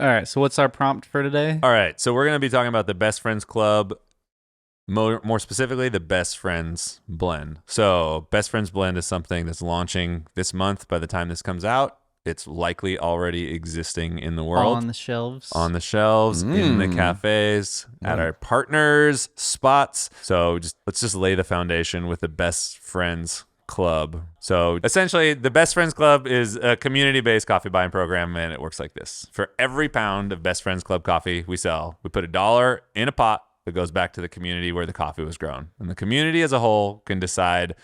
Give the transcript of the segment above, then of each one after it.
All right. So what's our prompt for today? All right, so we're going to be talking about the Best Friends Club, more specifically, the Best Friends Blend. So, Best Friends Blend is something that's launching this month. By the time this comes out, it's likely already existing in the world. On the shelves. On the shelves, in the cafes, at our partners' spots. So let's just lay the foundation with the Best Friends Club. So essentially, the Best Friends Club is a community-based coffee buying program, and it works like this. For every pound of Best Friends Club coffee we sell, we put $1 in a pot that goes back to the community where the coffee was grown. And the community as a whole can decide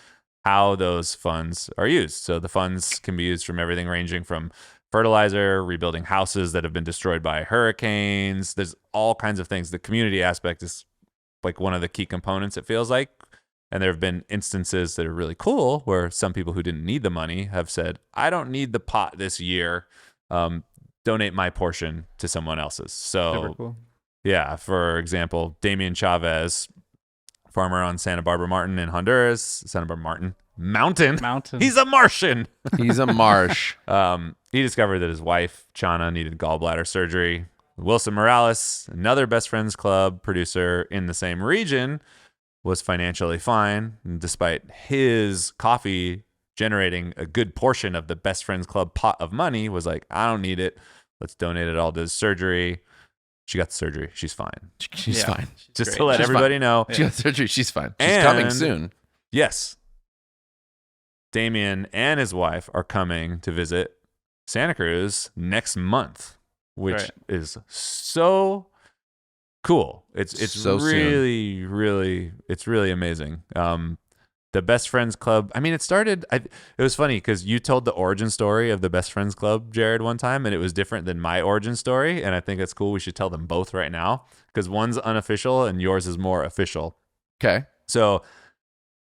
how those funds are used. So the funds can be used from everything ranging from fertilizer, rebuilding houses that have been destroyed by hurricanes. There's all kinds of things. The community aspect is like one of the key components, it feels like. And there have been instances that are really cool where some people who didn't need the money have said, I don't need the pot this year. Donate my portion to someone else's. So, Super cool. Yeah, for example, Damian Chavez, farmer on Santa Barbara Mountain in Honduras. Santa Barbara Mountain. He's a Martian. He's a marsh. He discovered that his wife, Chana, needed gallbladder surgery. Wilson Morales, another Best Friends Club producer in the same region, was financially fine, despite his coffee generating a good portion of the Best Friends Club pot of money. Was like, I don't need it. Let's donate it all to his surgery. She got the surgery. She's fine. She's fine. Just to let everybody know. She got surgery. She's fine. She's coming soon. Yes. Damien and his wife are coming to visit Santa Cruz next month, which is so cool. It's so really it's really amazing. The Best Friends Club, I mean, it was funny because you told the origin story of the Best Friends Club, Jared, one time, and it was different than my origin story. And I think it's cool. We should tell them both right now because one's unofficial and yours is more official. Okay. So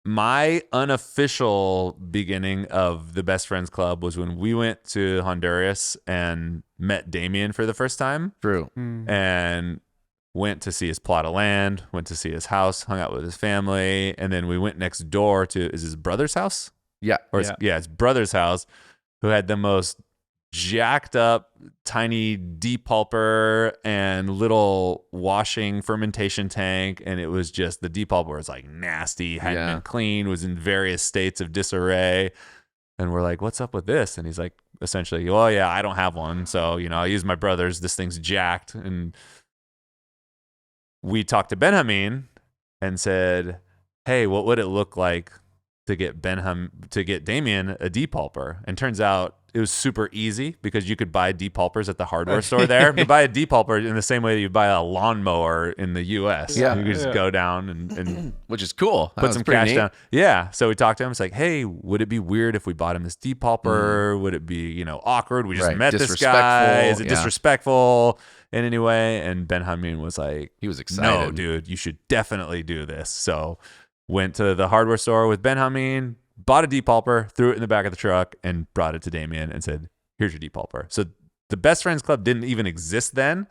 my unofficial beginning of the Best Friends Club was when we went to Honduras and met Damien for the first time. True. And went to see his plot of land, went to see his house, hung out with his family, and then we went next door to his brother's house? Yeah. His brother's house, who had the most jacked up tiny depulper and little washing fermentation tank, and it was just the depulper was like nasty, hadn't been clean, was in various states of disarray. And we're like, what's up with this? And he's like, essentially, well, yeah, I don't have one, so I use my brother's. This thing's jacked. And we talked to Benjamin and said, hey, what would it look like to get Damien a depulper? And turns out it was super easy because you could buy depulpers at the hardware store there. You buy a depulper in the same way that you buy a lawnmower in the US. Yeah. You could just go down and which is cool. Put some cash down. Yeah. So we talked to him. It's like, hey, would it be weird if we bought him this depulper? Would it be, awkward? We just met this guy. Is it disrespectful in any way? And Benjamin was like, he was excited. No, dude, you should definitely do this. So went to the hardware store with Benjamin, bought a depulper, threw it in the back of the truck, and brought it to Damien and said, here's your depulper. So the Best Friends Club didn't even exist then.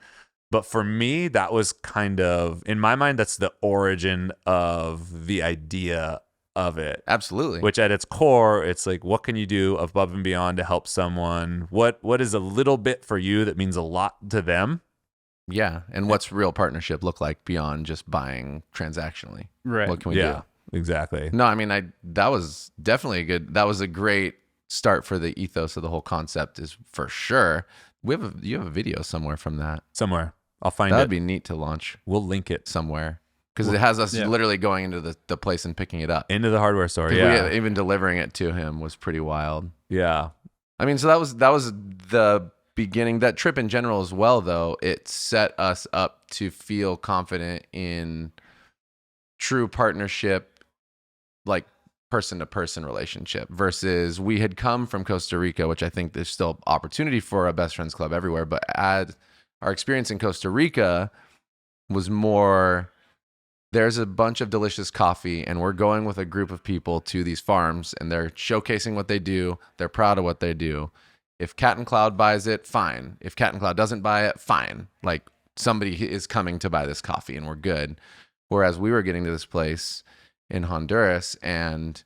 But for me, that was kind of, in my mind, that's the origin of the idea of it. Absolutely. Which at its core, it's like, what can you do above and beyond to help someone? What is a little bit for you that means a lot to them? Yeah. And what's real partnership look like beyond just buying transactionally? Right. What can we do? Exactly. No, I mean, that was definitely that was a great start for the ethos of the whole concept, is for sure. You have a video somewhere from that. Somewhere. I'll find it. That'd be neat to launch. We'll link it somewhere. Because it has us literally going into the place and picking it up. Into the hardware store, yeah. Even delivering it to him was pretty wild. Yeah. I mean, so that was the beginning. That trip in general as well, though, it set us up to feel confident in true partnership, like person-to-person relationship, versus we had come from Costa Rica, which I think there's still opportunity for a Best Friends Club everywhere. But our experience in Costa Rica was more, there's a bunch of delicious coffee and we're going with a group of people to these farms and they're showcasing what they do. They're proud of what they do. If Cat and Cloud buys it, fine. If Cat and Cloud doesn't buy it, fine. Like, somebody is coming to buy this coffee and we're good. Whereas we were getting to this place in Honduras and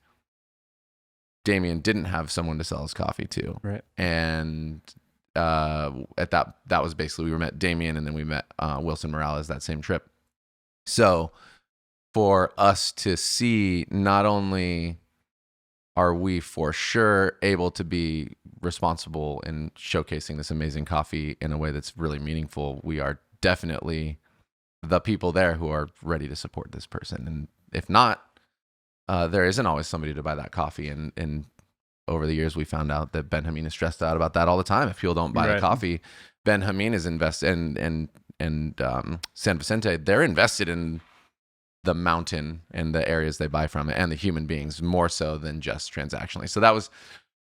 Damien didn't have someone to sell his coffee to. Right. And at that was basically we met Damien and then we met Wilson Morales that same trip. So for us to see, not only are we for sure able to be responsible in showcasing this amazing coffee in a way that's really meaningful, we are definitely the people there who are ready to support this person. And if not, there isn't always somebody to buy that coffee. And over the years, we found out that Ben Hameen is stressed out about that all the time. If people don't buy the coffee, Ben Hameen is invested and San Vicente, they're invested in the mountain and the areas they buy from it and the human beings more so than just transactionally. So that was,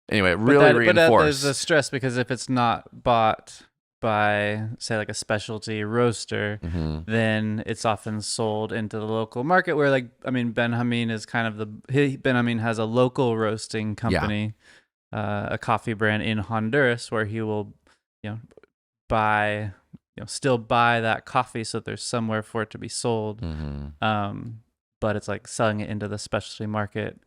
anyway, really reinforced. But there's a stress because if it's not bought by, say, like a specialty roaster, then it's often sold into the local market where, like, I mean, Ben Hameen is kind of Ben Hameen has a local roasting company, a coffee brand in Honduras where he will, still buy that coffee so there's somewhere for it to be sold. But it's like selling it into the specialty market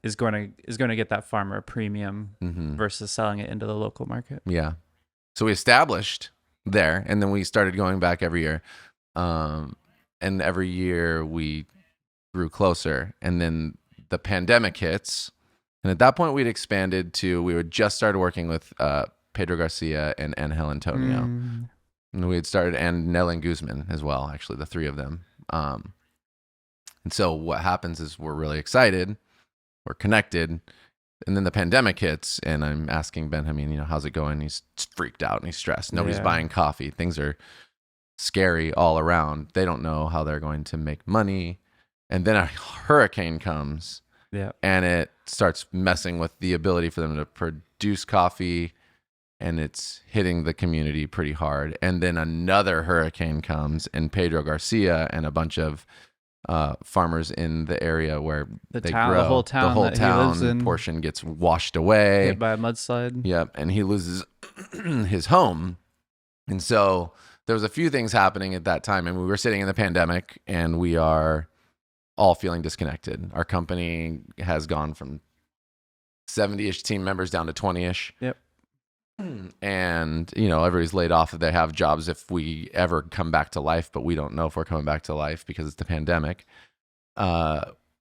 is going to get that farmer a premium versus selling it into the local market. Yeah. So we established there, and then we started going back every year. And every year we grew closer. And then the pandemic hits. And at that point, we'd expanded we had just started working with Pedro Garcia and Angel Antonio. And we had started, and Nellen Guzman as well, actually, the three of them. And so what happens is we're really excited. We're connected. And then the pandemic hits, and I'm asking Ben Hameen, how's it going? He's freaked out and he's stressed. Nobody's buying coffee. Things are scary all around. They don't know how they're going to make money. And then a hurricane comes, and it starts messing with the ability for them to produce coffee, and it's hitting the community pretty hard. And then another hurricane comes, and Pedro Garcia and a bunch of farmers in the area where they grow, the whole town portion gets washed away, hit by a mudslide. Yep, and he loses his home. And so there was a few things happening at that time, and we were sitting in the pandemic, and we are all feeling disconnected. Our company has gone from 70-ish team members down to 20-ish. Yep. And everybody's laid off if they have jobs if we ever come back to life, but we don't know if we're coming back to life because it's the pandemic.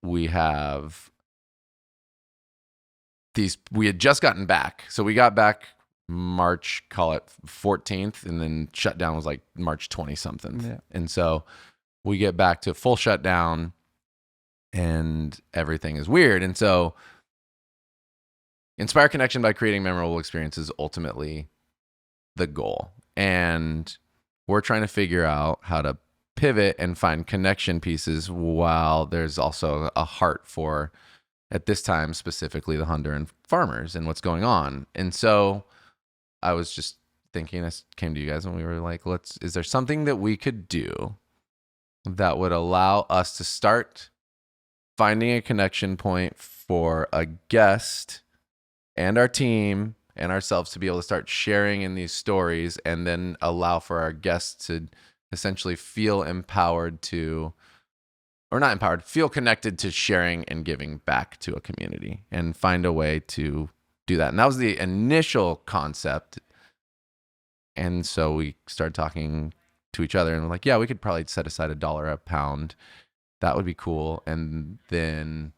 We have we had just gotten back, so we got back March, call it 14th, and then shutdown was like March 20 something. And so we get back to full shutdown and everything is weird. And so inspire connection by creating memorable experiences, ultimately the goal. And we're trying to figure out how to pivot and find connection pieces while there's also a heart for, at this time, specifically the Honduran farmers and what's going on. And so I was just thinking, I came to you guys and we were like, is there something that we could do that would allow us to start finding a connection point for a guest and our team and ourselves to be able to start sharing in these stories, and then allow for our guests to essentially feel empowered to, or not empowered, feel connected to sharing and giving back to a community, and find a way to do that. And that was the initial concept. And so we started talking to each other and we're like, yeah, we could probably set aside $1 a pound. That would be cool. And then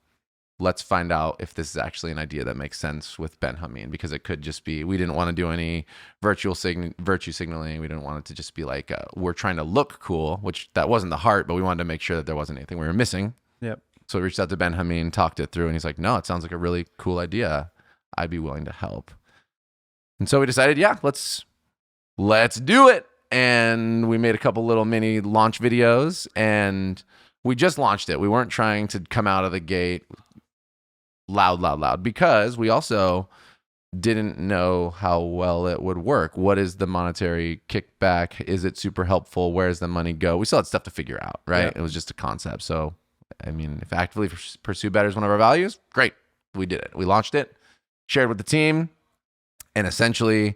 let's find out if this is actually an idea that makes sense with Ben Hameen, because it could just be, we didn't want to do any virtue signaling. We didn't want it to just be like, we're trying to look cool, which that wasn't the heart, but we wanted to make sure that there wasn't anything we were missing. Yep. So we reached out to Ben Hameen, talked it through, and he's like, no, it sounds like a really cool idea. I'd be willing to help. And so we decided, yeah, let's do it. And we made a couple little mini launch videos, and we just launched it. We weren't trying to come out of the gate loud, because we also didn't know how well it would work. What is the monetary kickback? Is it super helpful? Where does the money go? We still had stuff to figure out, right? Yeah. It was just a concept. So, I mean, if actively pursue better is one of our values, great. We did it. We launched it, shared with the team, and essentially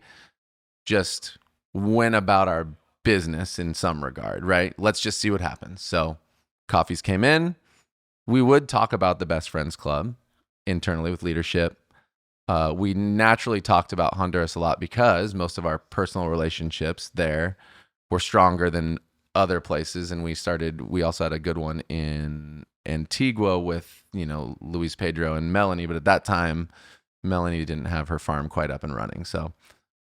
just went about our business in some regard, right? Let's just see what happens. So coffees came in. We would talk about the Best Friends Club internally with leadership. we naturally talked about Honduras a lot because most of our personal relationships there were stronger than other places. And we also had a good one in Antigua with, Luis Pedro and Melanie. But at that time, Melanie didn't have her farm quite up and running. So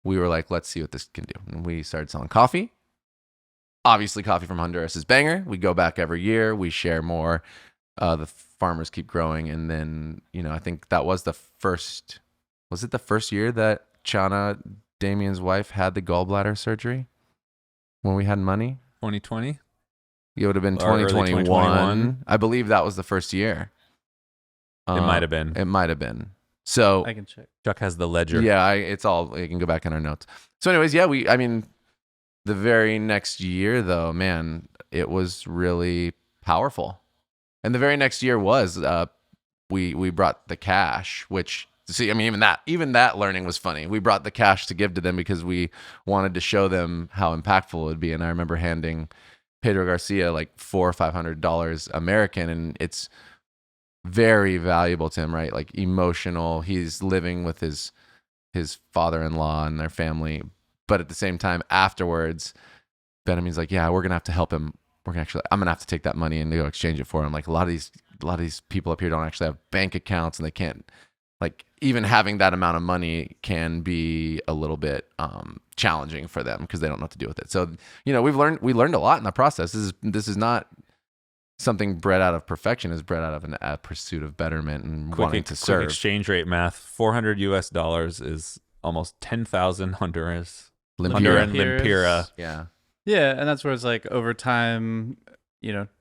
we were like, let's see what this can do. And we started selling coffee. Obviously, coffee from Honduras is banger. We go back every year. We share more. The farmers keep growing. And then, I think that was was it the first year that Chana, Damien's wife, had the gallbladder surgery when we had money? 2020? It would have been Or early 2021. I believe that was the first year. It might have been. It might have been. So I can check. Chuck has the ledger. yeah, it's all, you can go back in our notes. So anyways, yeah, the very next year though, man, it was really powerful. And the very next year was, we brought the cash, which, see, even that learning was funny. We brought the cash to give to them because we wanted to show them how impactful it would be. And I remember handing Pedro Garcia like $400 or $500 American, and it's very valuable to him, right? Like emotional. He's living with his father-in-law and their family, but at the same time, afterwards, Benjamin's like, yeah, we're gonna have to help him. I'm gonna have to take that money and go exchange it for him. Like a lot of these people up here don't actually have bank accounts, and they can't. Like even having that amount of money can be a little bit challenging for them because they don't know what to do with it. So we learned a lot in the process. This is not something bred out of perfection. It's bred out of a pursuit of betterment and wanting to serve. Quick exchange rate math: $400 is almost 10,000 Honduran Lempira. Yeah. Yeah, and that's where it's like over time,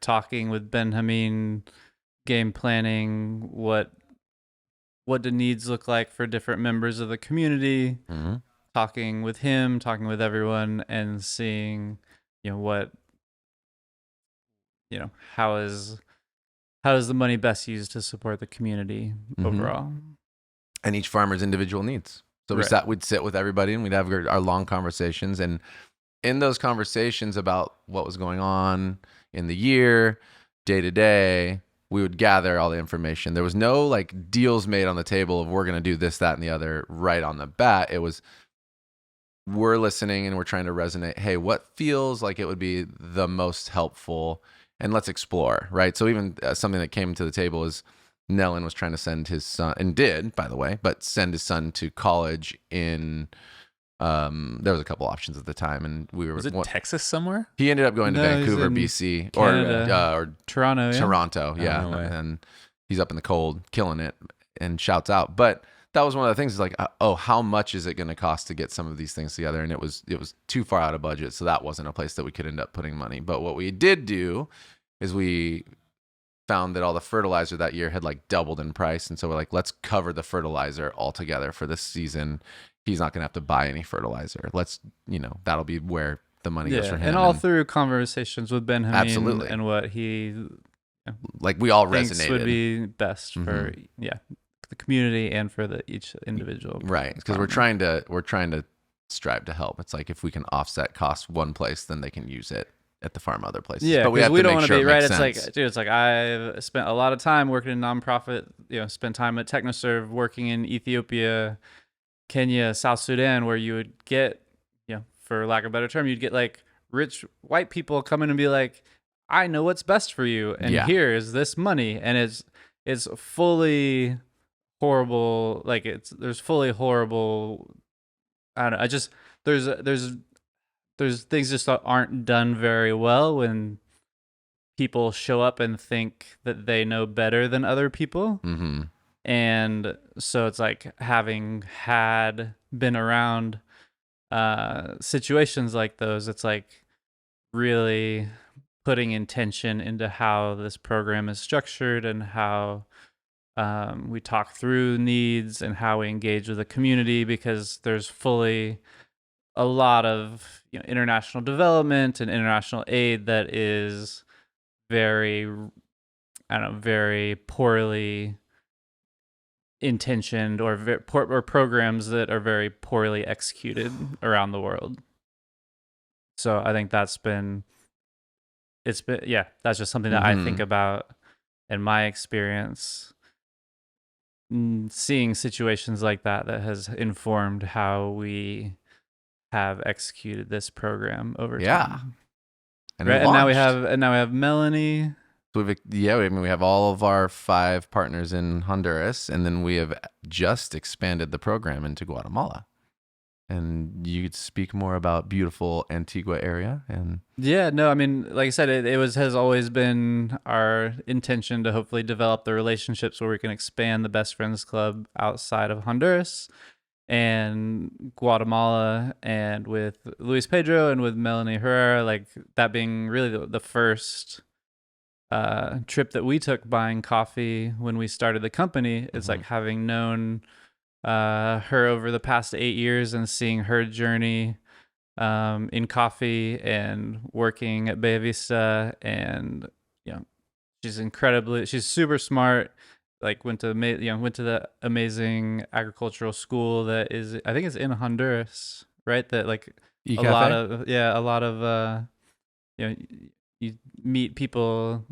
talking with Benjamin, game planning, what do needs look like for different members of the community, talking with him, talking with everyone, and seeing, how is the money best used to support the community overall, and each farmer's individual needs. So we'd sit with everybody and we'd have our long conversations, and in those conversations about what was going on in the year, day to day, we would gather all the information. There was no like deals made on the table of we're going to do this, that, and the other right on the bat. It was, we're listening and we're trying to resonate. Hey, what feels like it would be the most helpful, and let's explore, right? So even something that came to the table is Nellen was trying to send his son, and did, by the way, but send his son to college in, there was a couple options at the time, and we were. Was it Texas somewhere? He ended up going to Vancouver, BC, or Toronto. Yeah. Toronto, yeah, no way. And he's up in the cold, killing it, and shouts out. But that was one of the things. Is like, how much is it going to cost to get some of these things together? And it was too far out of budget, so that wasn't a place that we could end up putting money. But what we did do is we found that all the fertilizer that year had like doubled in price, and so we're like, let's cover the fertilizer altogether for this season. He's not going to have to buy any fertilizer. Let's, that'll be where the money goes for him. And all through conversations with Benjamin, absolutely, and what he like we all thinks resonated would be best for the community and for each individual. Right, because we're trying to strive to help. It's like if we can offset costs one place, then they can use it at the farm other places. Yeah, but we have we to don't make want sure to be right. sense. It's like I've spent a lot of time working in nonprofit. Spent time at TechnoServe, working in Ethiopia, Kenya, South Sudan, where you would get, for lack of a better term, you'd get like rich white people come in and be like, I know what's best for you, and here is this money, and it's fully horrible. Like there's fully horrible. I don't know. There's things just that aren't done very well when people show up and think that they know better than other people. Mm-hmm. And so it's like having been around situations like those, it's like really putting intention into how this program is structured and how we talk through needs and how we engage with the community, because there's fully a lot of international development and international aid that is very poorly intentioned, or programs that are very poorly executed around the world. So I think that's just something that I think about in my experience. seeing situations like that has informed how we have executed this program over Yeah. time. And Right, it and now launched. we have Melanie. So we have all of our 5 partners in Honduras, and then we have just expanded the program into Guatemala. And you could speak more about beautiful Antigua area. And Yeah, no, I mean, like I said, has always been our intention to hopefully develop the relationships where we can expand the Best Friends Club outside of Honduras and Guatemala, and with Luis Pedro and with Melanie Herrera, like that being really the first trip that we took buying coffee when we started the company. It's like having known her over the past 8 years and seeing her journey in coffee and working at Bella Vista. And she's super smart. Like went to the amazing agricultural school that is, I think it's in Honduras, right? That like a lot of you meet people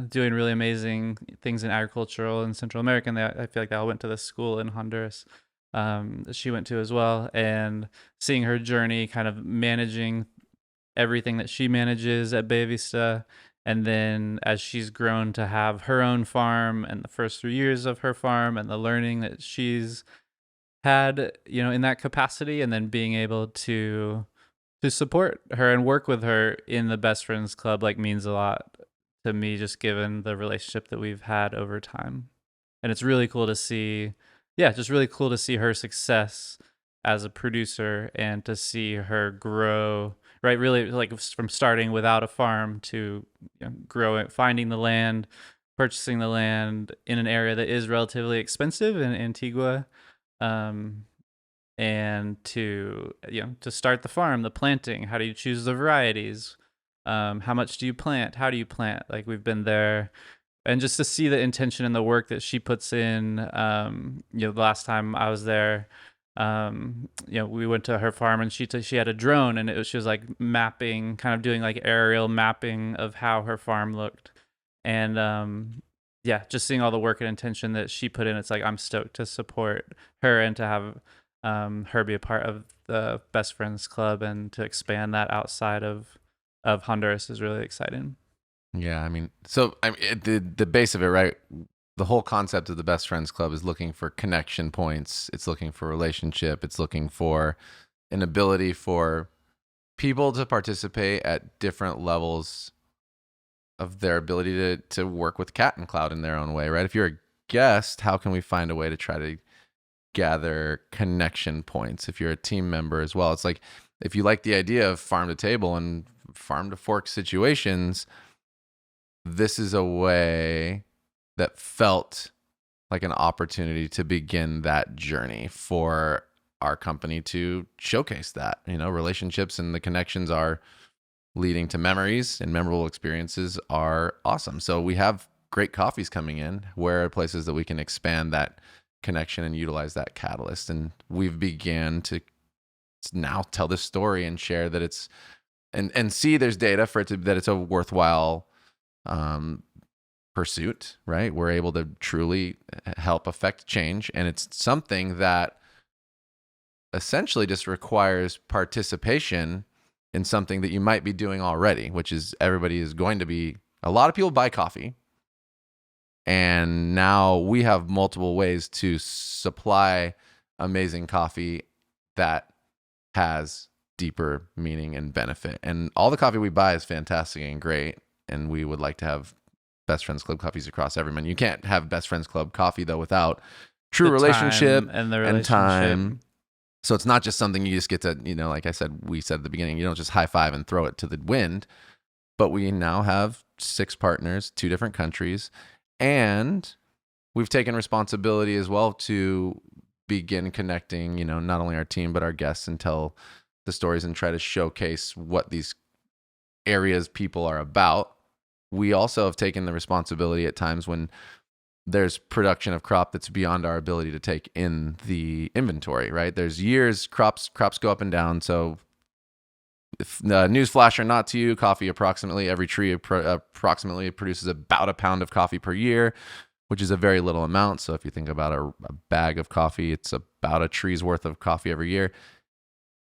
doing really amazing things in agricultural and Central America. And I feel like they all went to this school in Honduras that she went to as well. And seeing her journey, kind of managing everything that she manages at Bella Vista. And then as she's grown to have her own farm and the first 3 years of her farm and the learning that she's had, in that capacity, and then being able to support her and work with her in the Best Friends Club, like, means a lot to me, just given the relationship that we've had over time. And it's really cool to see, just really cool to see her success as a producer and to see her grow, right? Really, like, from starting without a farm to growing, finding the land, purchasing the land in an area that is relatively expensive in Antigua. And to start the farm, the planting, how do you choose the varieties, how much do you plant, how do you plant, like, we've been there. And just to see the intention and the work that she puts in, the last time I was there, we went to her farm and she had a drone, and she was like mapping, kind of doing like aerial mapping of how her farm looked. And just seeing all the work and intention that she put in, it's like I'm stoked to support her and to have her be a part of the Best Friends Club, and to expand that outside of Honduras is really exciting. yeah, I mean, the base of it, right? The whole concept of the Best Friends Club is looking for connection points. It's looking for relationship. It's looking for an ability for people to participate at different levels of their ability to work with Cat and Cloud in their own way, right? If you're a guest, how can we find a way to try to gather connection points? If you're a team member as well, it's like, if you like the idea of farm to table and farm to fork situations, this is a way that felt like an opportunity to begin that journey for our company to showcase that. Relationships and the connections are leading to memories, and memorable experiences are awesome. So we have great coffees coming in. Where are places that we can expand that connection and utilize that catalyst? And we've began to now tell this story and share that it's, and see there's data for it that it's a worthwhile pursuit, right? We're able to truly help affect change. And it's something that essentially just requires participation in something that you might be doing already, which is a lot of people buy coffee. And now we have multiple ways to supply amazing coffee that has deeper meaning and benefit. And all the coffee we buy is fantastic and great. And we would like to have Best Friends Club coffees across every menu. You can't have Best Friends Club coffee, though, without true relationship and time. So it's not just something you just get to, like we said at the beginning, you don't just high five and throw it to the wind. But we now have 6 partners, 2 different countries. And we've taken responsibility as well to begin connecting, not only our team, but our guests, and tell the stories and try to showcase what these areas people are about. We also have taken the responsibility at times when there's production of crop that's beyond our ability to take in the inventory, right? There's years, crops go up and down. So if news flash or not to you, coffee, approximately every tree approximately produces about a pound of coffee per year. which is a very little amount. So if you think about a bag of coffee, it's about a tree's worth of coffee every year.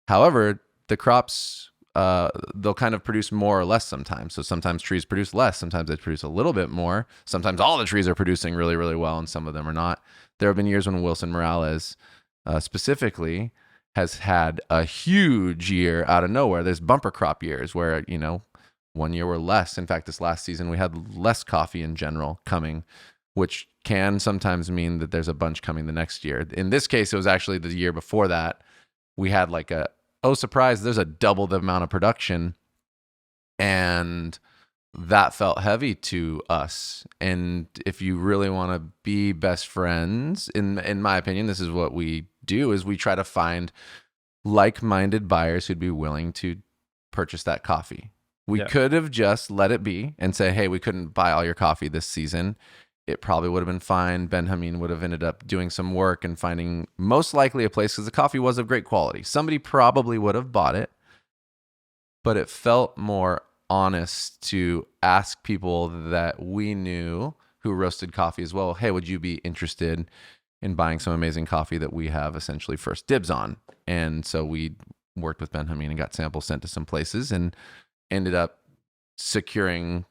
However, the crops, they'll kind of produce more or less sometimes. So sometimes trees produce less. Sometimes they produce a little bit more. Sometimes all the trees are producing really, really well, and some of them are not. There have been years when Wilson Morales specifically has had a huge year out of nowhere. There's bumper crop years where, one year we're less. In fact, this last season, we had less coffee in general coming, which can sometimes mean that there's a bunch coming the next year. In this case, it was actually the year before that. We had like surprise, there's a double the amount of production. And that felt heavy to us. And if you really want to be best friends, in my opinion, this is what we do, is we try to find like-minded buyers who'd be willing to purchase that coffee. We could have just let it be and say, hey, we couldn't buy all your coffee this season. It probably would have been fine. Ben Hameen would have ended up doing some work and finding most likely a place, because the coffee was of great quality. Somebody probably would have bought it, but it felt more honest to ask people that we knew who roasted coffee as well, hey, would you be interested in buying some amazing coffee that we have essentially first dibs on? And so we worked with Ben Hameen and got samples sent to some places and ended up securing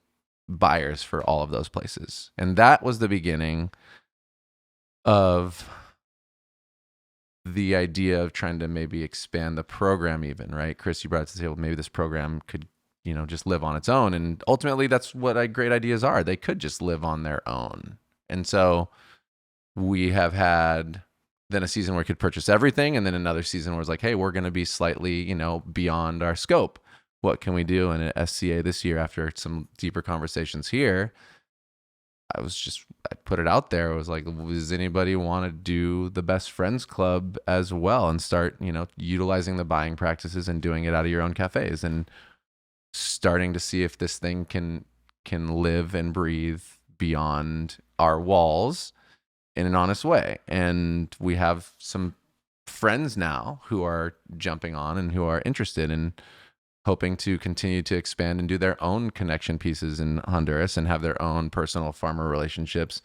buyers for all of those places. And that was the beginning of the idea of trying to maybe expand the program even, right? Chris, you brought it to the table, maybe this program could, just live on its own. And ultimately, that's what great ideas are. They could just live on their own. And so we have had then a season where we could purchase everything, and then another season where it's like, hey, we're going to be slightly, beyond our scope. What can we do? And at SCA this year, after some deeper conversations here, I put it out there. I was like, does anybody want to do the Best Friends Club as well and start, utilizing the buying practices and doing it out of your own cafes and starting to see if this thing can live and breathe beyond our walls in an honest way. And we have some friends now who are jumping on and who are interested in hoping to continue to expand and do their own connection pieces in Honduras and have their own personal farmer relationships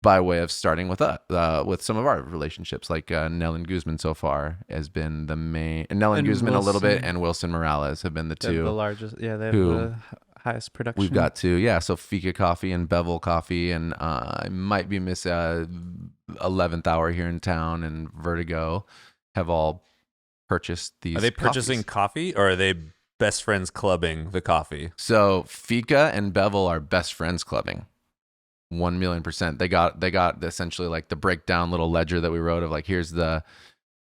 by way of starting with some of our relationships, like Nell and Guzman so far has been the main, and Nell and Guzman a little bit, and Wilson Morales have been the two. The largest, they have the highest production. We've got two, so Fika Coffee and Bevel Coffee, and I might be miss 11th Hour here in town, and Vertigo have all purchased these. Are they purchasing coffee, or are they best friends clubbing the coffee? So Fika and Bevel are best friends clubbing. 1,000,000%. They got essentially like the breakdown little ledger that we wrote of like, here's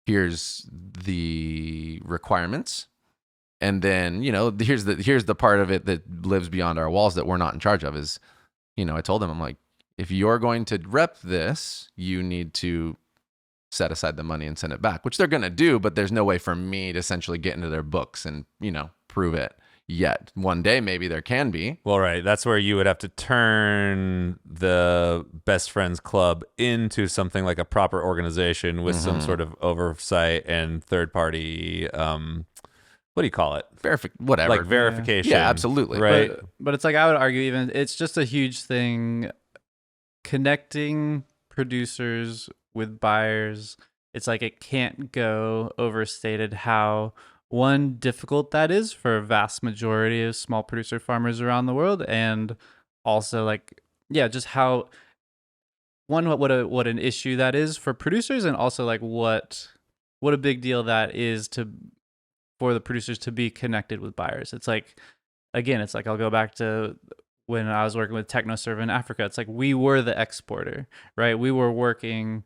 the requirements. And then, here's the part of it that lives beyond our walls that we're not in charge of is, I told them, I'm like, if you're going to rep this, you need to set aside the money and send it back, which they're going to do, but there's no way for me to essentially get into their books and, prove it yet. One day, maybe there can be. Well, right. That's where you would have to turn the Best Friends Club into something like a proper organization with some sort of oversight and third party, what do you call it? Whatever. Like verification. Yeah, absolutely. Right. But it's like, I would argue even it's just a huge thing connecting producers with buyers. It's like it can't go overstated how difficult that is for a vast majority of small producer farmers around the world, and also like just how what an issue that is for producers, and also like what a big deal that is for the producers to be connected with buyers. It's like, again, it's like I'll go back to when I was working with TechnoServe in Africa. It's like we were the exporter, right? We were working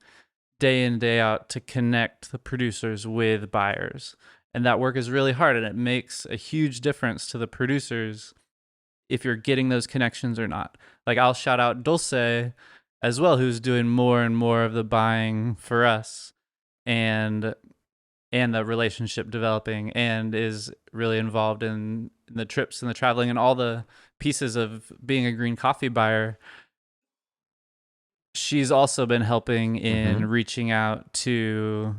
day in, day out to connect the producers with buyers. And that work is really hard, and it makes a huge difference to the producers if you're getting those connections or not. Like, I'll shout out Dulce as well, who's doing more and more of the buying for us and the relationship developing, and is really involved in the trips and the traveling and all the pieces of being a green coffee buyer. She's also been helping in reaching out to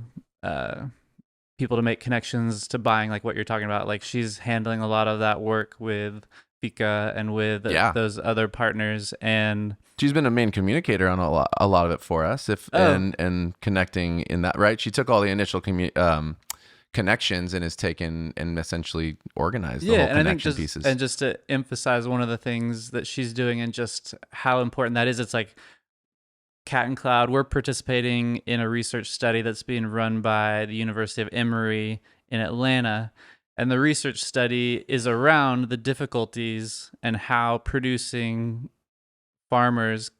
people to make connections to buying, like what you're talking about. Like, she's handling a lot of that work with Fika and with those other partners. And she's been a main communicator on a lot of it for us, and connecting in that, right? She took all the initial connections and has taken and essentially organized the whole connection pieces. And just to emphasize one of the things that she's doing and just how important that is, it's like Cat and Cloud, we're participating in a research study that's being run by the University of Emory in Atlanta. And the research study is around the difficulties and how producing farmers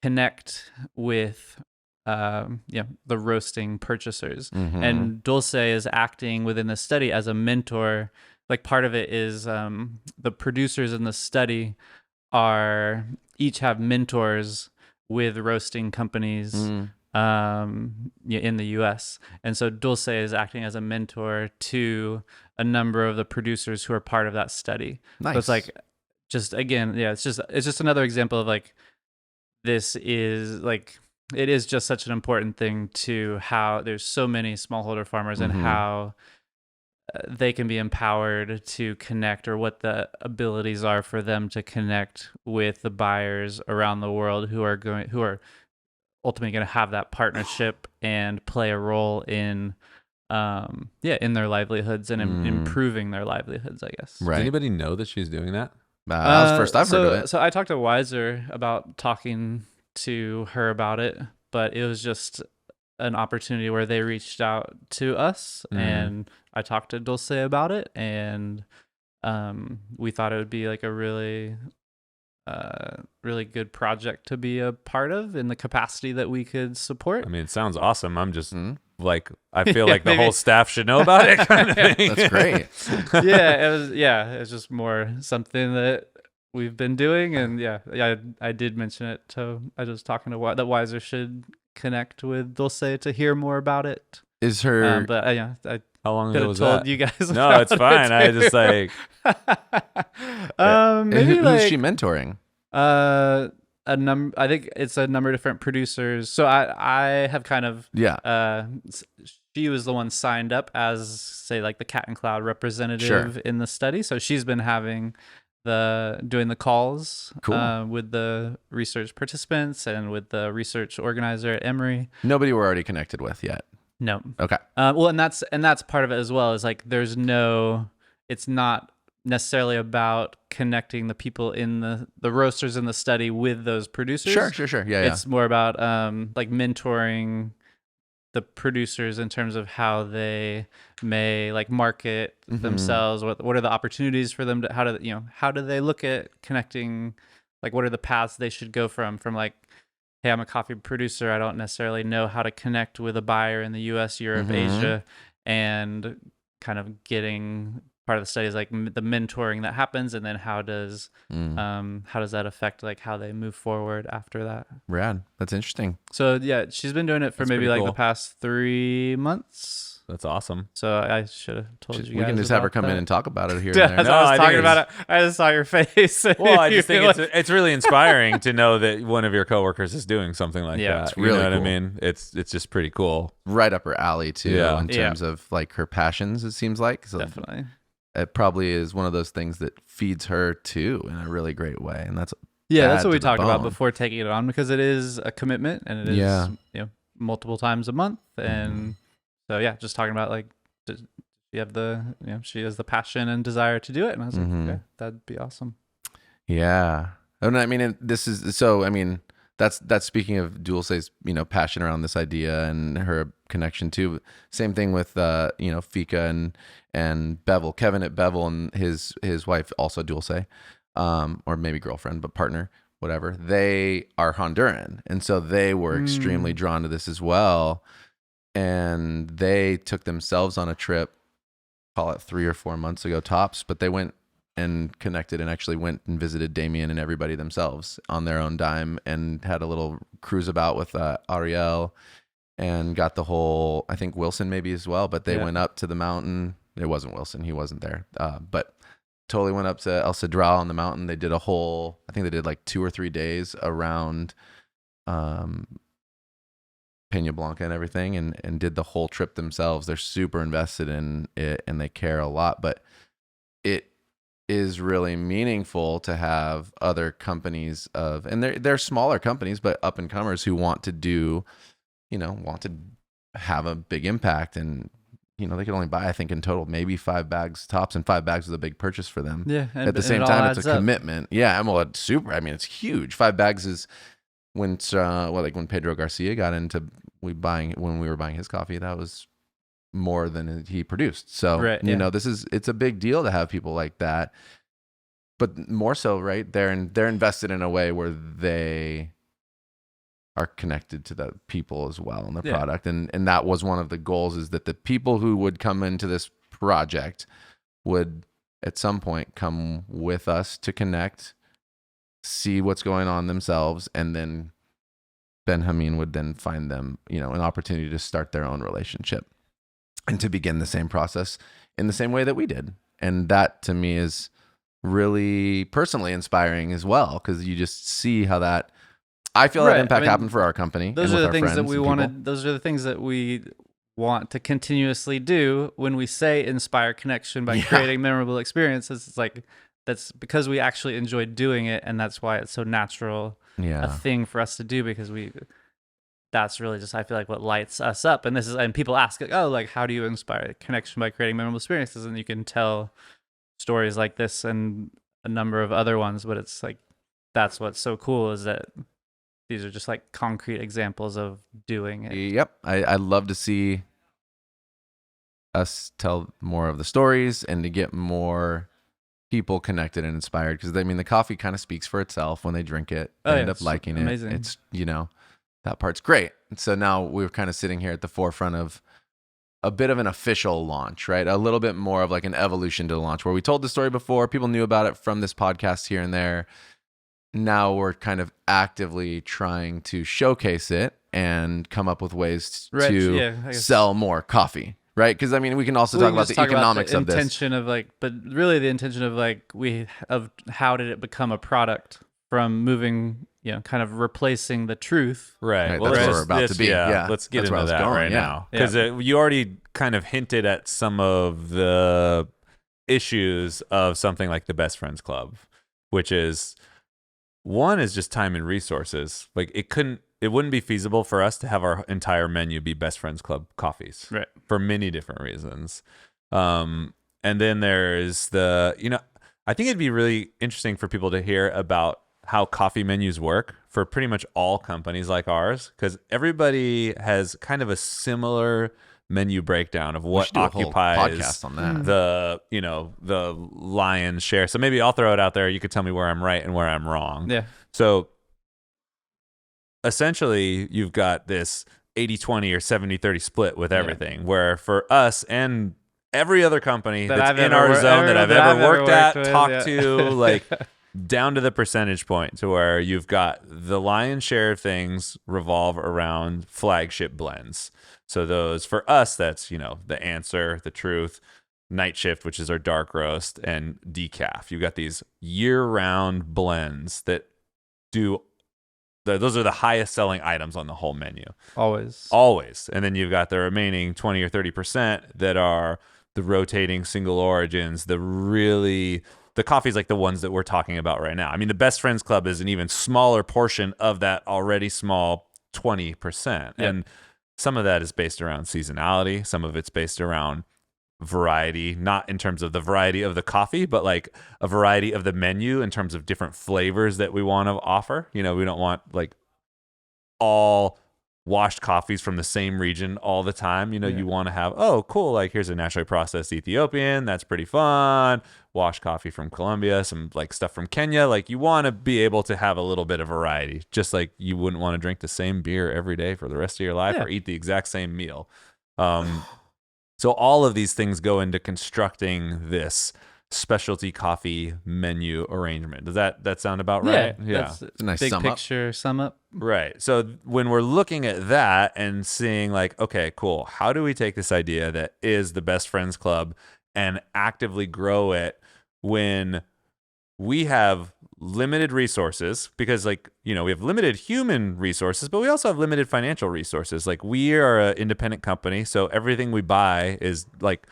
connect with the roasting purchasers. And Dulce is acting within the study as a mentor. Like part of it is the producers in the study each have mentors with roasting companies in the US. And so Dulce is acting as a mentor to a number of the producers who are part of that study. Nice. So it's like, just again, it's just another example of like, this is like, it is just such an important thing to how there's so many smallholder farmers and how they can be empowered to connect, or what the abilities are for them to connect with the buyers around the world who are ultimately going to have that partnership and play a role in in their livelihoods and improving their livelihoods, I guess. Right. Does anybody know that she's doing that? That was the first I've heard of it. So I talked to Weiser about talking to her about it, but it was just an opportunity where they reached out to us, and I talked to Dulce about it, and we thought it would be like a really good project to be a part of in the capacity that we could support. I mean, it sounds awesome. I'm just like, I feel like the whole staff should know about it kind of thing. That's great. It was just more something that we've been doing, and I did mention it. So I was talking to that Weiser should connect with Dulce to hear more about it. Is her I how long could ago have was told that? you guys. No, it's fine. I just like maybe who's she mentoring? I think it's a number of different producers. So I have kind of she was the one signed up as, say, like the Cat and Cloud representative in the study. So she's been having doing the calls with the research participants and with the research organizer at Emory. Nobody we're already connected with yet. No. Okay. Well, and that's part of it as well, is like it's not necessarily about connecting the people in the roasters in the study with those producers. Sure. Yeah. It's more about like mentoring the producers in terms of how they may like market themselves. What are the opportunities for them to, how do they look at connecting? Like, what are the paths they should go from like, hey, I'm a coffee producer, I don't necessarily know how to connect with a buyer in the US, Europe, Asia, and kind of getting part of the study is like the mentoring that happens, and then how does that affect like how they move forward after that? Rad. That's interesting. So yeah, she's been doing it for maybe like cool. the past 3 months. That's awesome. So I should have told you guys. We can just have her come in and talk about it here. Yeah, and as there. I was talking about it, I just saw your face. Well, I just think it's really inspiring to know that one of your coworkers is doing something like that. It's really you know what cool. I mean? It's just pretty cool. Right up her alley too, Yeah. in terms of like her passions. It seems like Definitely. It probably is one of those things that feeds her too in a really great way, and that's that's what we to the talked about bone. before taking it on, because it is a commitment and it is multiple times a month, and so just talking about like, does she have she has the passion and desire to do it, and I was like, okay, that'd be awesome. Yeah, and I mean, this is so. I mean, that's speaking of Dulce's passion around this idea and her connection too. Same thing with Fika and Bevel, Kevin at Bevel, and his wife, also Dulce, or maybe girlfriend, but partner, whatever. They are Honduran, and so they were extremely drawn to this as well. And they took themselves on a trip, call it 3 or 4 months ago tops, but they went and connected and actually went and visited Damien and everybody themselves on their own dime, and had a little cruise about with Ariel, and got the whole, I think Wilson maybe as well, but they went up to the mountain. It wasn't Wilson, he wasn't there, but totally went up to El Cedral on the mountain. They did I think they did like 2 or 3 days around Peña Blanca and everything, and did the whole trip themselves. They're super invested in it and they care a lot, but is really meaningful to have other companies and they're smaller companies, but up and comers who want to have a big impact. And, they can only buy, I think in total, maybe 5 bags tops, and 5 bags was a big purchase for them. Yeah. At the same time, it's a commitment. Yeah. And well, it's super. I mean, it's huge. 5 bags is when Pedro Garcia got into when we were buying his coffee, that was more than he produced. So, right, it's a big deal to have people like that, but more so, right? They're invested in a way where they are connected to the people as well and the product. And that was one of the goals, is that the people who would come into this project would at some point come with us to connect, see what's going on themselves, and then Ben Hameen would then find them, an opportunity to start their own relationship and to begin the same process in the same way that we did. And that to me is really personally inspiring as well, because you just see how that, I feel that impact happened for our company. Those are the things that we wanted. Those are the things that we want to continuously do when we say inspire connection by creating memorable experiences. It's like, that's because we actually enjoy doing it, and that's why it's so natural a thing for us to do, because that's really just, I feel like, what lights us up. And people ask, like, oh, like, how do you inspire connection by creating memorable experiences? And you can tell stories like this and a number of other ones, but it's like, that's what's so cool, is that these are just like concrete examples of doing it. Yep. I'd love to see us tell more of the stories and to get more people connected and inspired, because the coffee kind of speaks for itself when they drink it. They end up liking amazing. It. It's, that part's great. And so now we're kind of sitting here at the forefront of a bit of an official launch, right? A little bit more of like an evolution to the launch, where we told the story before, people knew about it from this podcast here and there. Now we're kind of actively trying to showcase it and come up with ways to sell more coffee, right? Because we can also talk about the economics of this. But really the intention of how did it become a product from moving, kind of replacing the truth. Right. Well, that's where we're about to be. Yeah. Let's get into that right now, because you already kind of hinted at some of the issues of something like the Best Friends Club, which is, one is just time and resources. Like it wouldn't be feasible for us to have our entire menu be Best Friends Club coffees, right? For many different reasons. And then there's I think it'd be really interesting for people to hear about how coffee menus work for pretty much all companies like ours, because everybody has kind of a similar menu breakdown of what occupies podcast on that. the lion's share. So maybe I'll throw it out there. You could tell me where I'm right and where I'm wrong. Yeah. So essentially you've got this 80-20 or 70-30 split with everything, where for us and every other company that's in our zone that I've ever worked at, talked to, like down to the percentage point, to where you've got the lion's share of things revolve around flagship blends. So those, for us, that's, the Answer, the Truth, Night Shift, which is our dark roast, and Decaf. You've got these year-round blends that those are the highest selling items on the whole menu. Always. And then you've got the remaining 20 or 30% that are the rotating single origins, the coffees like the ones that we're talking about right now. The Best Friends Club is an even smaller portion of that already small 20%. Yep. And some of that is based around seasonality. Some of it's based around variety, not in terms of the variety of the coffee, but like a variety of the menu in terms of different flavors that we want to offer. We don't want like all washed coffees from the same region all the time. You want to have, oh, cool, like here's a naturally processed Ethiopian. That's pretty fun. Washed coffee from Colombia, some like stuff from Kenya. Like you want to be able to have a little bit of variety, just like you wouldn't want to drink the same beer every day for the rest of your life or eat the exact same meal. So all of these things go into constructing this specialty coffee menu arrangement. Does that sound about right? Yeah. That's a nice big picture sum up. Right. So when we're looking at that and seeing like, okay, cool, how do we take this idea that is the Best Friends Club and actively grow it when we have limited resources? Because we have limited human resources, but we also have limited financial resources. Like we are an independent company, so everything we buy is like,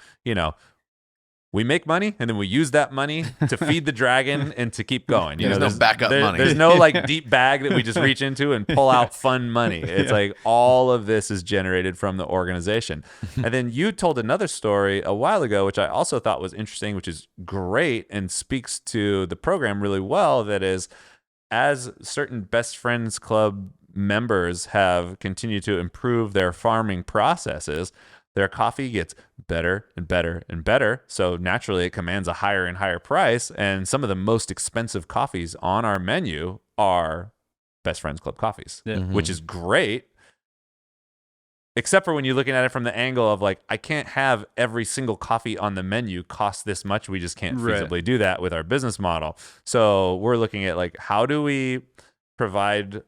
we make money and then we use that money to feed the dragon and to keep going. There's no backup money. There's no like deep bag that we just reach into and pull out fun money. It's like all of this is generated from the organization. And then you told another story a while ago, which I also thought was interesting, which is great and speaks to the program really well. That is, as certain Best Friends Club members have continued to improve their farming processes, their coffee gets better and better and better. So naturally, it commands a higher and higher price. And some of the most expensive coffees on our menu are Best Friends Club coffees, which is great. Except for when you're looking at it from the angle of like, I can't have every single coffee on the menu cost this much. We just can't feasibly do that with our business model. So we're looking at like, how do we provide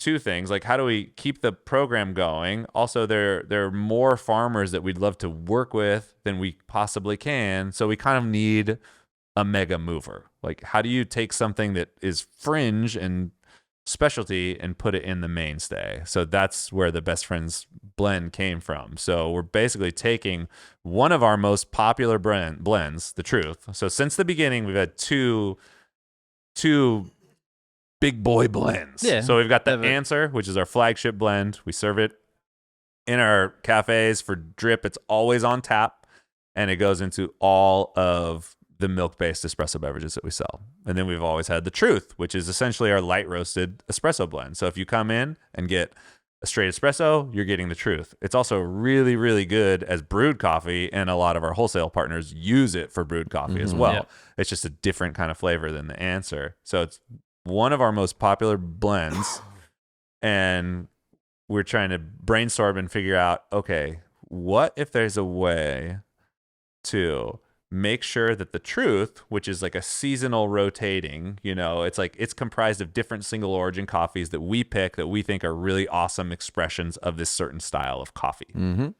two things? Like, how do we keep the program going? Also, there are more farmers that we'd love to work with than we possibly can. So we kind of need a mega mover. Like, how do you take something that is fringe and specialty and put it in the mainstay? So that's where the Best Friends blend came from. So we're basically taking one of our most popular blends, the Truth. So since the beginning, we've had two big boy blends. Yeah. So we've got the Answer, which is our flagship blend. We serve it in our cafes for drip. It's always on tap, and it goes into all of the milk-based espresso beverages that we sell. And then we've always had the Truth, which is essentially our light roasted espresso blend. So if you come in and get a straight espresso, you're getting the Truth. It's also really, really good as brewed coffee, and a lot of our wholesale partners use it for brewed coffee as well. Yeah. It's just a different kind of flavor than the Answer. So it's one of our most popular blends, and we're trying to brainstorm and figure out, okay, what if there's a way to make sure that the Truth, which is like a seasonal rotating, it's like it's comprised of different single origin coffees that we pick that we think are really awesome expressions of this certain style of coffee.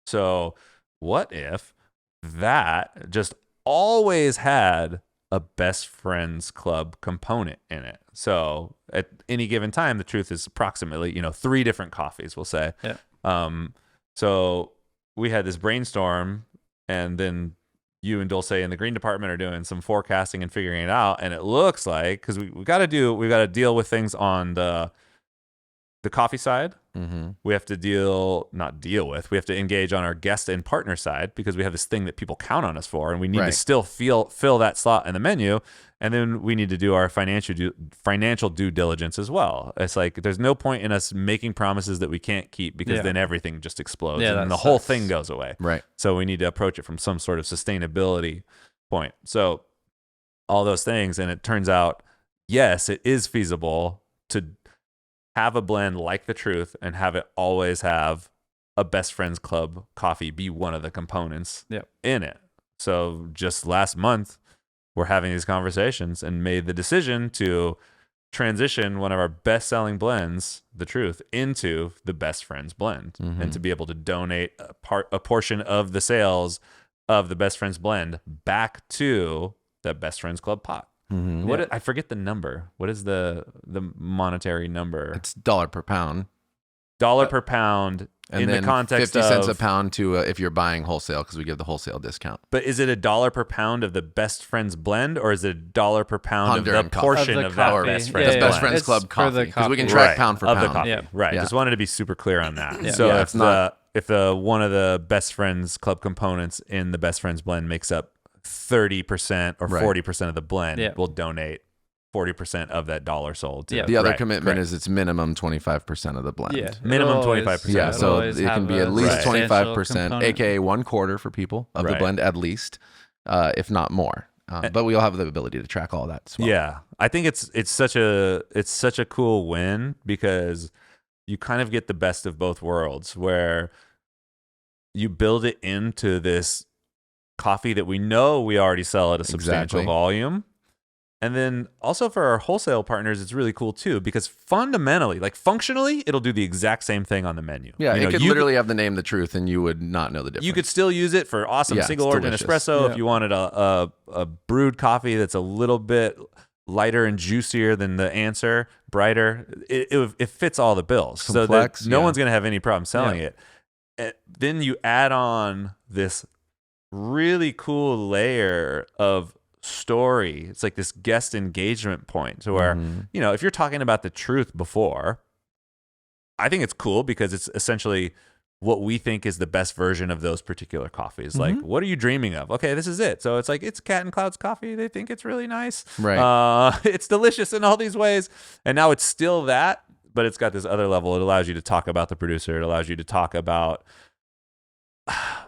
So what if that just always had a Best Friends Club component in it? So at any given time, the Truth is approximately, 3 different coffees, we'll say. Yeah. So we had this brainstorm, and then you and Dulce in the green department are doing some forecasting and figuring it out. And it looks like, because we've got to deal with things on the coffee side. We have to we have to engage on our guest and partner side, because we have this thing that people count on us for, and we need to still fill that slot in the menu. And then we need to do our financial due diligence as well. It's like, there's no point in us making promises that we can't keep, because then everything just explodes and the whole thing goes away. Right. So we need to approach it from some sort of sustainability point. So all those things. And it turns out, yes, it is feasible to have a blend like the Truth and have it always have a Best Friends Club coffee be one of the components in it. So just last month, we're having these conversations and made the decision to transition one of our best-selling blends, the Truth, into the Best Friends blend, and to be able to donate a portion of the sales of the Best Friends blend back to the Best Friends Club pot. I forget the number. What is the monetary number? It's $1 per pound. $1 per pound, and in the context 50 cents a pound to if you're buying wholesale, because we give the wholesale discount. But is it $1 per pound of the Best Friends blend, or is it $1 per pound Under of the portion of that Best Friends That's blend? Best Friends Club coffee, because we can Right. track pound for of pound. the coffee. Right. Just wanted to be super clear on that. So Yeah, if the one of the Best Friends Club components in the Best Friends blend makes up 30% or 40% of the blend, we'll donate 40% of that $1 sold to. The other commitment is it's minimum 25% of the blend. Yeah. Minimum 25%. Yeah, so it can be at least 25%, aka 1/4 for people of the Right. blend at least, if not more. But we'll have the ability to track all that as well. Yeah, I think it's such a cool win, because you kind of get the best of both worlds, where you build it into this coffee that we know we already sell at a substantial volume. And then also for our wholesale partners, it's really cool too, because fundamentally, like functionally, it'll do the exact same thing on the menu. Yeah, it could literally have the name The Truth, and you would not know the difference. You could still use it for awesome single origin espresso if you wanted a brewed coffee that's a little bit lighter and juicier than the Answer, brighter. It fits all the bills. Complex, so that no one's going to have any problem selling it. And then you add on this really cool layer of story. It's like this guest engagement point to where, if you're talking about the truth before, I think it's cool because it's essentially what we think is the best version of those particular coffees. Like, what are you dreaming of? Okay, this is it. So it's like, it's Cat and Cloud's coffee. They think it's really nice. Right. It's delicious in all these ways. And now it's still that, but it's got this other level. It allows you to talk about the producer. It allows you to talk about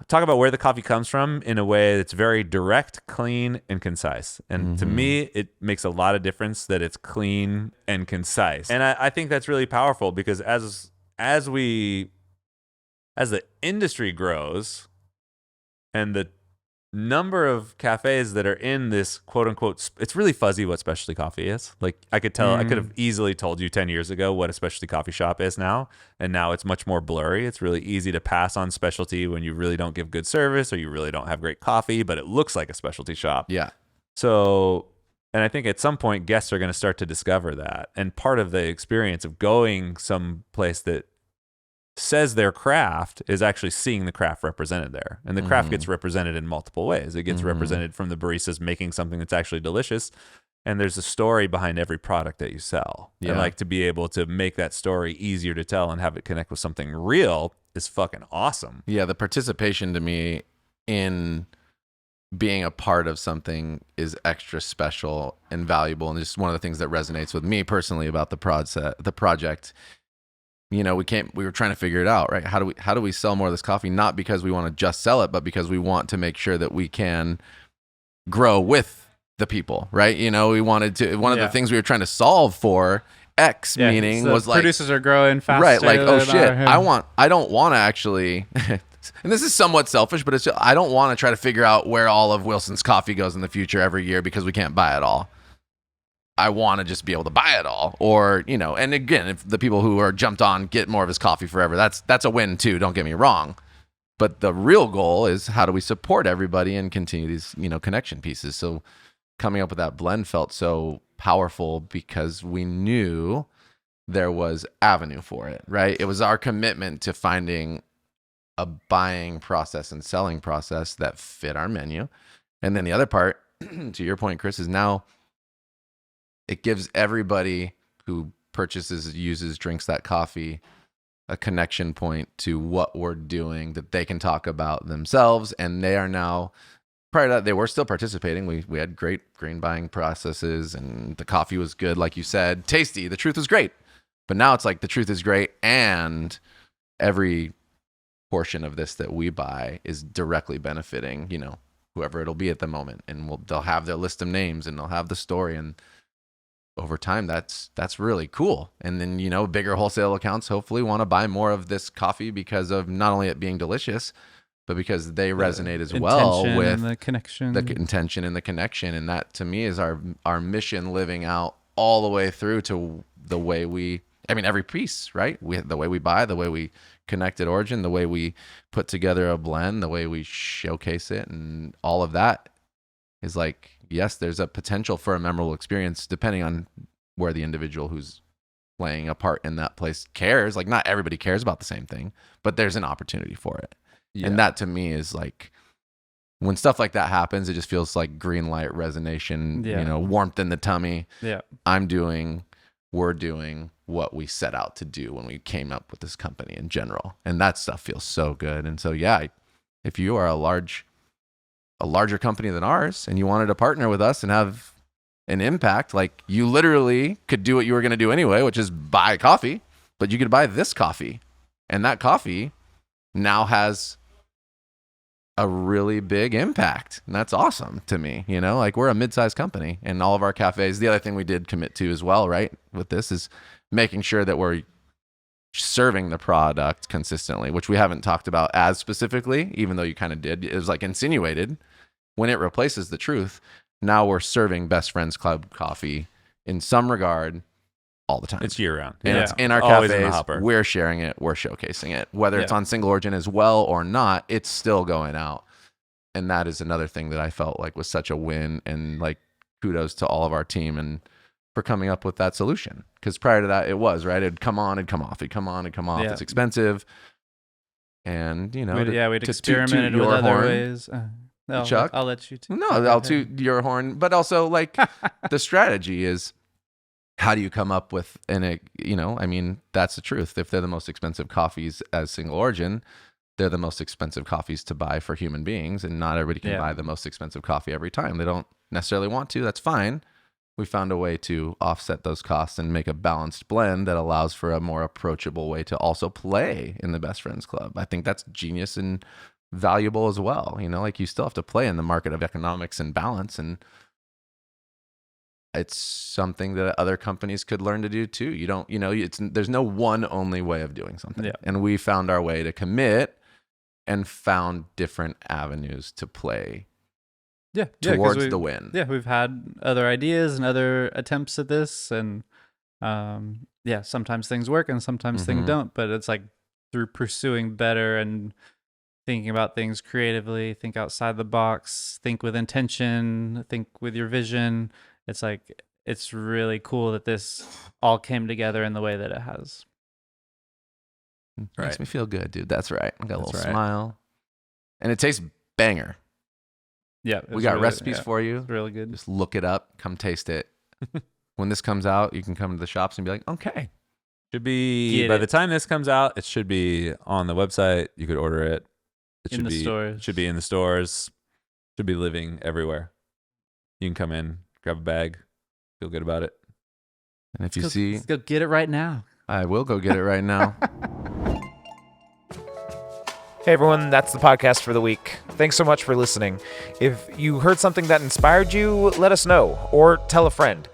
where the coffee comes from in a way that's very direct, clean, and concise. And to me, it makes a lot of difference that it's clean and concise. And I think that's really powerful because as the industry grows and the number of cafes that are in this quote unquote, it's really fuzzy what specialty coffee is. Like I could have easily told you 10 years ago what a specialty coffee shop is now. And now it's much more blurry. It's really easy to pass on specialty when you really don't give good service or you really don't have great coffee, but it looks like a specialty shop. Yeah. So, and I think at some point guests are going to start to discover that. And part of the experience of going someplace that says their craft is actually seeing the craft represented there. And the craft gets represented in multiple ways. It gets represented from the baristas making something that's actually delicious. And there's a story behind every product that you sell. Yeah. And like to be able to make that story easier to tell and have it connect with something real is fucking awesome. Yeah. The participation to me in being a part of something is extra special and valuable. And just one of the things that resonates with me personally about the project. We were trying to figure it out, right? How do we sell more of this coffee? Not because we want to just sell it, but because we want to make sure that we can grow with the people, right? We wanted to, one of the things we were trying to solve for meaning was like producers are growing faster. Right. Like, oh shit, I don't want to actually, and this is somewhat selfish, but I don't want to try to figure out where all of Wilson's coffee goes in the future every year because we can't buy it all. I want to just be able to buy it all, or and again, if the people who are jumped on get more of his coffee forever, that's a win too. Don't get me wrong, but the real goal is how do we support everybody and continue these connection pieces. So coming up with that blend felt so powerful because we knew there was avenue for it. Right, it was our commitment to finding a buying process and selling process that fit our menu, and then the other part, to your point, Chris, is now. It gives everybody who uses, drinks that coffee a connection point to what we're doing that they can talk about themselves. And they are now, prior to that, they were still participating. We had great grain buying processes and the coffee was good, like you said, tasty. The truth was great. But now it's like the truth is great and every portion of this that we buy is directly benefiting, whoever it'll be at the moment. And they'll have their list of names and they'll have the story, and over time, that's really cool. And then, bigger wholesale accounts hopefully want to buy more of this coffee because of not only it being delicious, but because they resonate as well with the connection, the intention and the connection. And that to me is our mission living out all the way through to the way every piece, right? The way we buy, the way we connect at origin, the way we put together a blend, the way we showcase it, and all of that is like, yes, there's a potential for a memorable experience depending on where the individual who's playing a part in that place cares. Like not everybody cares about the same thing, but there's an opportunity for it. Yeah. And that to me is like, when stuff like that happens, it just feels like green light resonation, warmth in the tummy. Yeah. We're doing what we set out to do when we came up with this company in general. And that stuff feels so good. And so, if you are a larger company than ours and you wanted to partner with us and have an impact, like you literally could do what you were going to do anyway, which is buy coffee, but you could buy this coffee, and that coffee now has a really big impact. And that's awesome to me. Like we're a mid-sized company, and all of our cafes, the other thing we did commit to as well, right, with this is making sure that we're serving the product consistently, which we haven't talked about as specifically, even though you kind of did. It was like insinuated. When it replaces the truth, now we're serving Best Friends Club coffee in some regard all the time. It's year round. And it's in our cafes. We're sharing it. We're showcasing it. Whether it's on single origin as well or not, it's still going out. And that is another thing that I felt like was such a win, and like kudos to all of our team and for coming up with that solution. Because prior to that, it was, right? It'd come on, it'd come off. It'd come on, it'd come off. Yeah. It's expensive. And, we'd experimented with other ways. No, Chuck? I'll let you. No, go I'll ahead. toot your horn. But also, like, the strategy is, how do you come up with that's the truth. If they're the most expensive coffees as single origin, they're the most expensive coffees to buy for human beings, and not everybody can buy the most expensive coffee every time. They don't necessarily want to. That's fine. We found a way to offset those costs and make a balanced blend that allows for a more approachable way to also play in the Best Friends Club. I think that's genius and valuable as well. Like, you still have to play in the market of economics and balance, and it's something that other companies could learn to do too. You don't, there's no one only way of doing something. Yeah. And we found our way to commit and found different avenues to play towards the win. Yeah, we've had other ideas and other attempts at this, and sometimes things work and sometimes things don't. But it's like through pursuing better and thinking about things creatively, think outside the box, think with intention, think with your vision. It's like, it's really cool that this all came together in the way that it has. Makes me feel good, dude. That's right. I got a little smile. And it tastes banger. Yeah. We got recipes for you. It's really good. Just look it up. Come taste it. When this comes out, you can come to the shops and be like, okay. Should be, by the time this comes out, it should be on the website. You could order it. It should be stores. Should be in the stores. Should be living everywhere. You can come in, grab a bag, feel good about it. And if let's go get it right now. I will go get it right now. Hey everyone, that's the podcast for the week. Thanks so much for listening. If you heard something that inspired you, let us know, or tell a friend.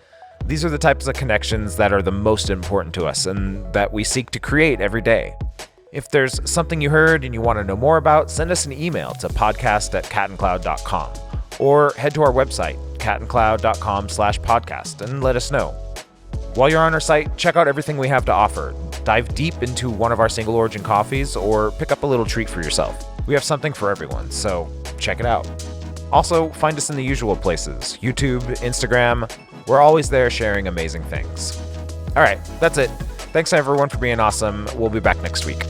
These are the types of connections that are the most important to us and that we seek to create every day. If there's something you heard and you want to know more about, send us an email to podcast@catandcloud.com or head to our website, catandcloud.com/podcast, and let us know. While you're on our site, check out everything we have to offer. Dive deep into one of our single origin coffees or pick up a little treat for yourself. We have something for everyone, so check it out. Also, find us in the usual places, YouTube, Instagram. We're always there sharing amazing things. All right, that's it. Thanks everyone for being awesome. We'll be back next week.